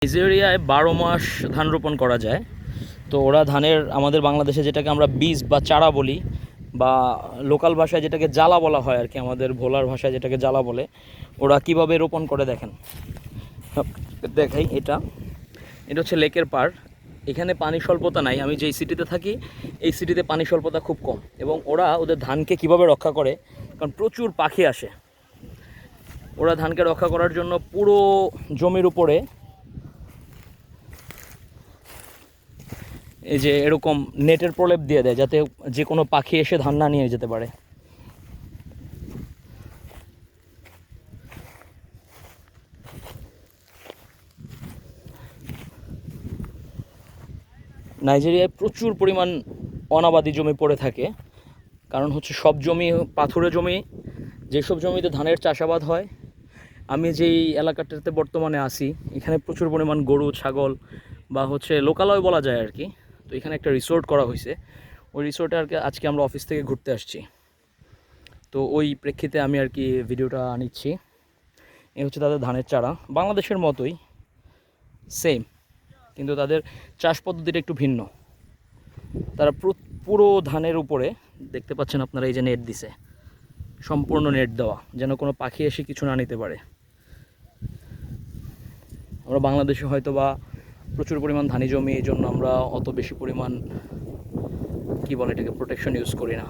নাইজেরিয়ায় 12 মাস ধান রোপণ করা যায়। তো ওরা ধানের আমাদের বাংলাদেশে যেটাকে আমরা বীজ বা চারা বলি, বা লোকাল ভাষায় যেটাকে জ্বালা বলা হয় আর কি, আমাদের ভোলার ভাষায় যেটাকে জ্বালা বলে, ওরা কিভাবে রোপণ করে দেখেন। দেখাই, এটা হচ্ছে লেকের পাড়। এখানে পানি স্বল্পতা নাই। আমি যেই সিটিতে থাকি এই সিটিতে পানি স্বল্পতা খুব কম। এবং ওরা ওদের ধানকে কিভাবে রক্ষা করে, কারণ প্রচুর পাখি আসে, ওরা ধানকে রক্ষা করার জন্য পুরো জমির উপরে এই যে এরকম নেটের প্রলেপ দিয়ে দেয়, যাতে যে কোনো পাখি এসে ধান না নিয়ে যেতে পারে। নাইজেরিয়ায় প্রচুর পরিমাণ অনাবাদি জমি পড়ে থাকে, কারণ হচ্ছে সব জমি পাথুরে জমি। যেসব জমিতে ধানের চাষাবাদ হয়, আমি যেই এলাকাটাতে বর্তমানে আছি এখানে প্রচুর পরিমাণ গরু ছাগল বা হচ্ছে লোকালয় বলা যায় আর কি। তো এখানে একটা রিসোর্ট করা হয়েছে, ওই রিসোর্টে আর কি আজকে আমরা অফিস থেকে ঘুরতে আসছি। তো ওই প্রেক্ষিতে আমি আর কি ভিডিওটা নিচ্ছি। এই হচ্ছে তাদের ধানের চারা, বাংলাদেশের মতোই সেম, কিন্তু তাদের চাষ পদ্ধতিটা একটু ভিন্ন। তারা পুরো ধানের উপরে দেখতে পাচ্ছেন আপনারা, এই যে নেট দিছে, সম্পূর্ণ নেট দেওয়া, যেন কোনো পাখি এসে কিছু না নিতে পারে। আমরা বাংলাদেশে হয়তো বা প্রচুর পরিমাণ ধানি জমি, এই জন্য আমরা অত বেশি পরিমাণ কী বলে এটাকে প্রোটেকশন ইউজ করি না।